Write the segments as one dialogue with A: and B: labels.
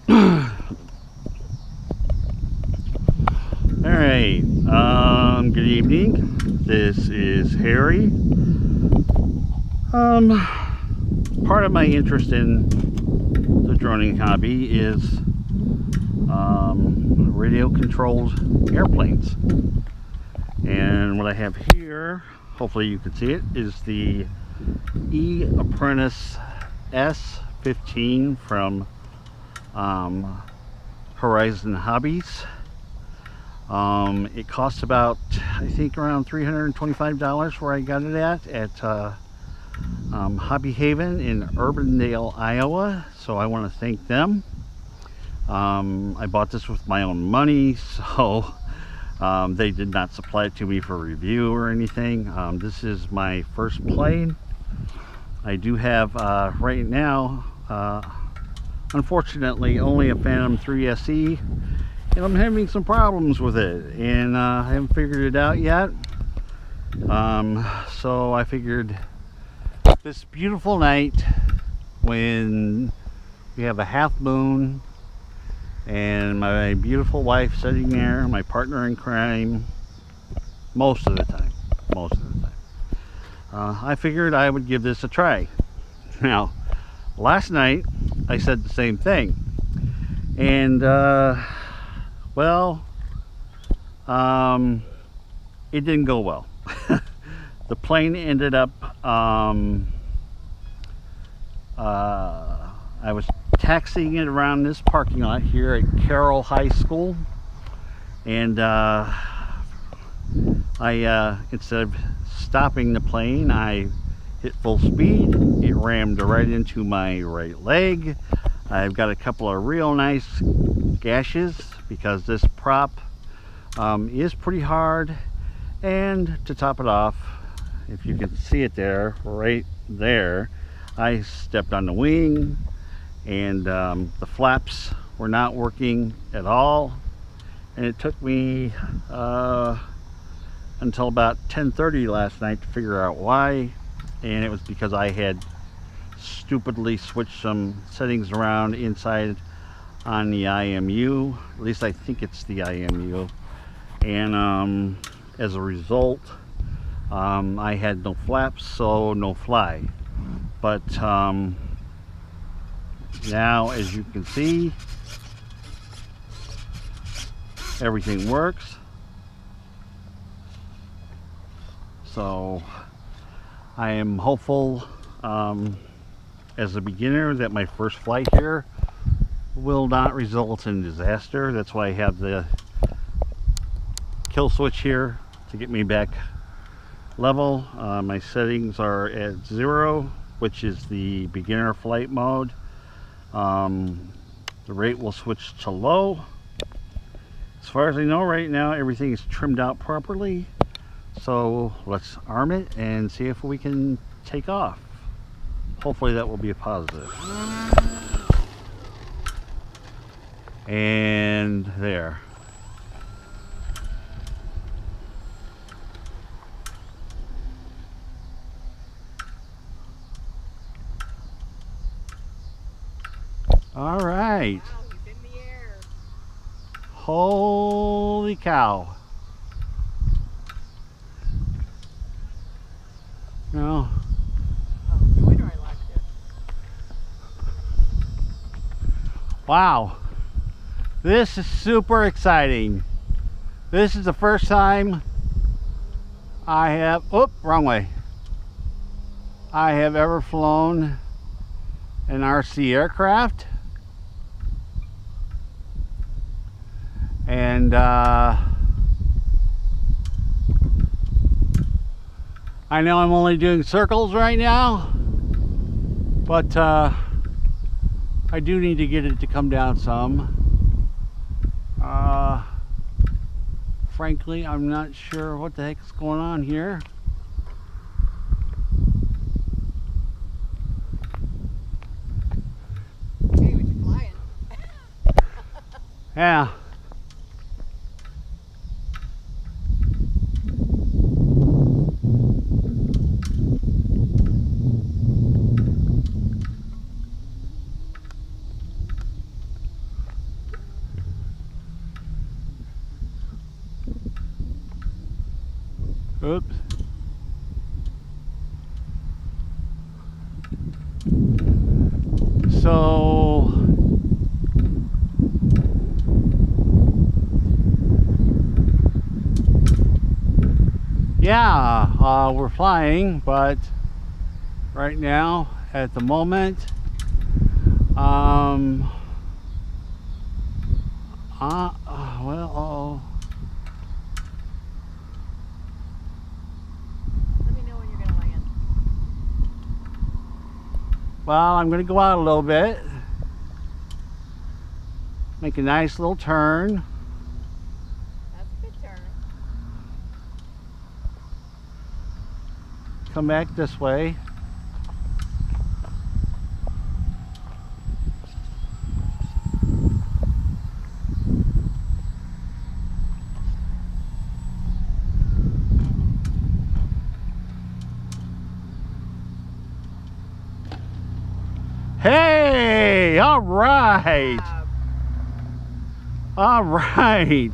A: Alright, good evening. This is Harry. Part of my interest in the droning hobby is radio controlled airplanes. And what I have here, hopefully you can see it, is the S Apprentice S15 from Horizon Hobbies. It costs about, I think, around $325 where I got it at Hobby Haven in Urbandale, Iowa. So I want to thank them. I bought this with my own money, so they did not supply it to me for review or anything. This is my first plane. I do have right now, unfortunately, only a Phantom 3 SE. And I'm having some problems with it, and I haven't figured it out yet. So I figured this beautiful night when we have a half moon and my beautiful wife sitting there, my partner in crime, most of the time, I figured I would give this a try. Now, last night I said the same thing, and well, it didn't go well. The plane ended up, I was taxiing it around this parking lot here at Carroll High School, and instead of stopping the plane, I hit full speed. It rammed right into my right leg. I've got a couple of real nice gashes because this prop is pretty hard, and to top it off, if you can see it there, right there, I stepped on the wing, and the flaps were not working at all, and it took me until about 10:30 last night to figure out why, and it was because I had stupidly switched some settings around inside on the IMU. At least I think it's the IMU, and as a result, I had no flaps, so no fly. But now, as you can see, everything works. So I am hopeful, as a beginner, that my first flight here will not result in disaster. That's why I have the kill switch here to get me back level. My settings are at 0, which is the beginner flight mode. The rate will switch to low. As far as I know right now, everything is trimmed out properly. So let's arm it and see if we can take off. Hopefully that will be a positive. And there. All right.
B: Wow, he's in the air.
A: Holy cow. No.
B: Oh, no wonder I liked it.
A: Wow. This is super exciting. This is the first time I have, wrong way. I have ever flown an RC aircraft. And I know I'm only doing circles right now, but I do need to get it to come down some. Frankly, I'm not sure what the heck is going on here.
B: Hey, what you flying?
A: Yeah. Oops. So yeah, we're flying, but right now at the moment well,
B: Let me know when you're gonna land.
A: well, I'm going to go out a little bit, make a nice little turn.
B: That's a good turn.
A: Come back this way. Hey, all right. All right.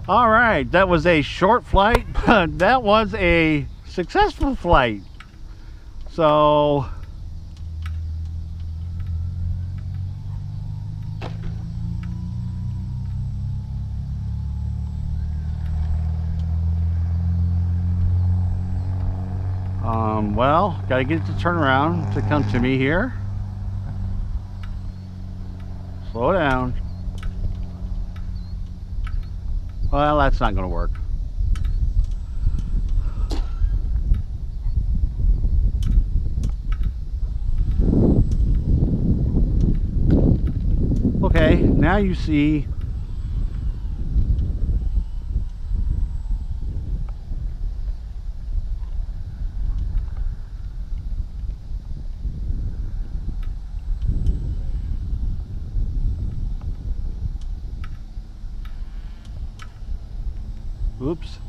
A: All right. That was a short flight, but that was a successful flight. So well, gotta get it to turn around to come to me here. Slow down. Well, that's not gonna work. Okay, now you see oops.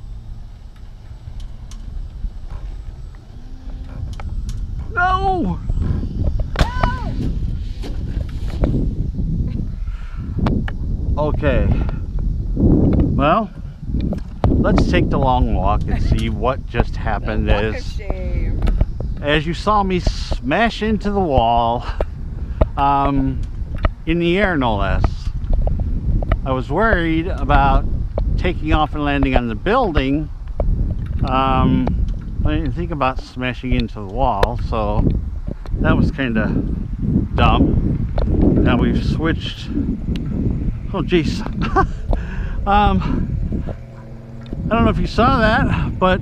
A: No! Okay. Well, let's take the long walk and see what just happened.
B: What a shame.
A: As you saw me smash into the wall, in the air no less. I was worried about taking off and landing on the building. I didn't think about smashing into the wall, so that was kind of dumb. Now we've switched. Oh geez. I don't know if you saw that, but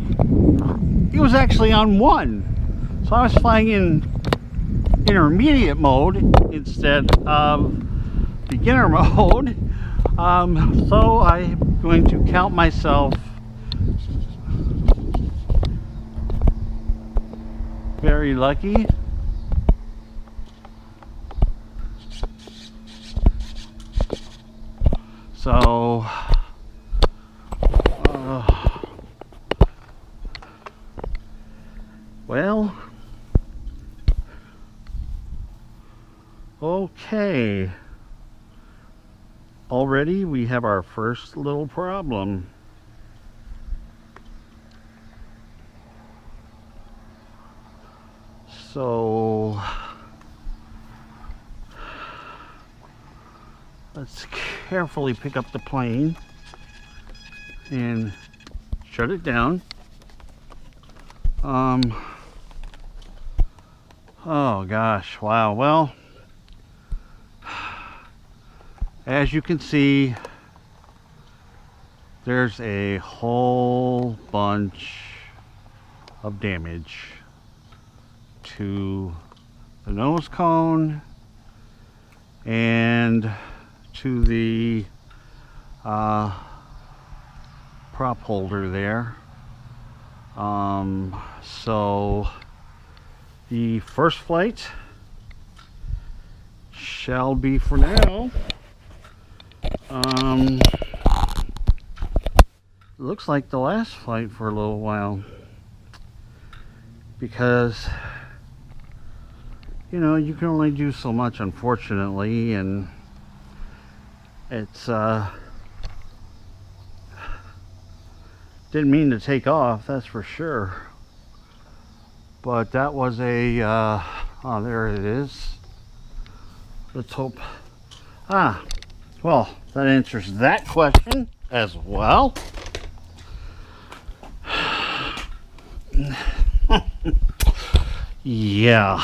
A: it was actually on 1. So I was flying in intermediate mode instead of beginner mode. So I'm going to count myself very lucky. So well, okay, already we have our first little problem. So let's carefully pick up the plane and shut it down. Oh gosh, wow. Well, as you can see, there's a whole bunch of damage to the nose cone and to the prop holder there. So the first flight shall be for now. Looks like the last flight for a little while, because you know you can only do so much, unfortunately, and it's Didn't mean to take off, that's for sure. But that was a, oh, there it is. Let's hope. Ah, well, that answers that question as well. Yeah,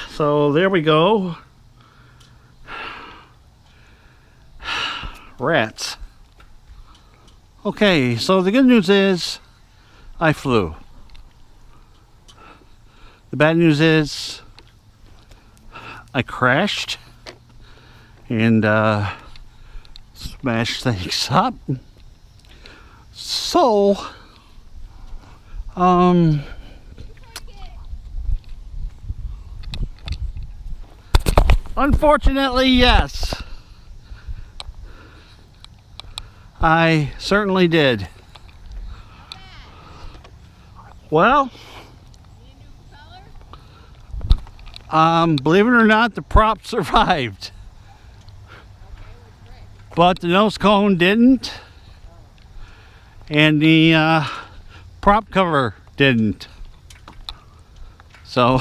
A: so there we go. Rats. Okay, so the good news is I flew. The bad news is I crashed and smashed things up. So, unfortunately, yes, I certainly did. Well, believe it or not, the prop survived. But the nose cone didn't. And the prop cover didn't. So,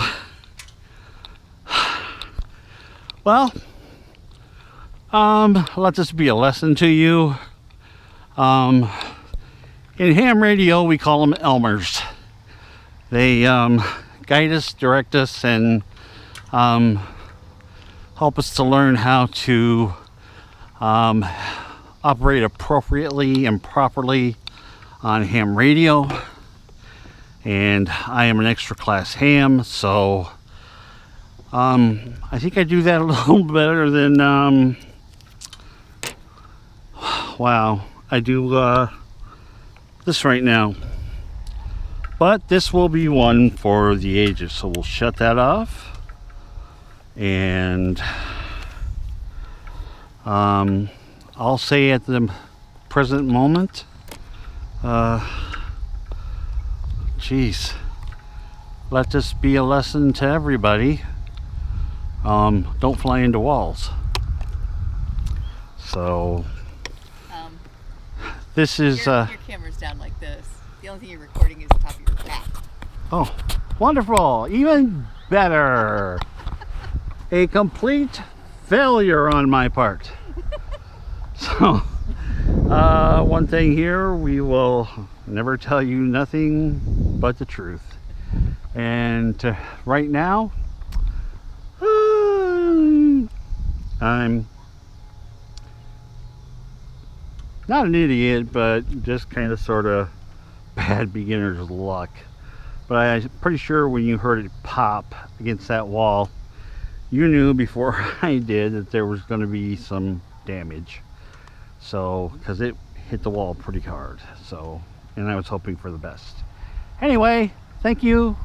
A: well, let this be a lesson to you. In ham radio, we call them Elmers. They guide us, direct us, and help us to learn how to operate appropriately and properly on ham radio. And I am an extra class ham, so I think I do that a little better than wow, I do this right now. But this will be one for the ages, so we'll shut that off. And I'll say at the present moment, geez, let this be a lesson to everybody. Don't fly into walls. So this is
B: your camera's down like this. The only thing you're recording is the top of your back.
A: oh, wonderful, even better. A complete failure on my part. So one thing here, we will never tell you nothing but the truth. And right now, I'm not an idiot, but just kind of sort of bad beginner's luck. But I'm pretty sure when you heard it pop against that wall, you knew before I did that there was going to be some damage. So, because it hit the wall pretty hard. So, and I was hoping for the best. Anyway, thank you,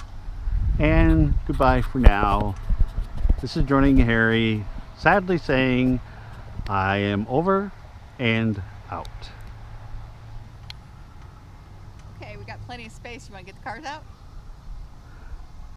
A: and goodbye for now. This is Joining Harry, sadly saying I am over and out.
B: Okay, we got plenty of space. You want to get the cars out?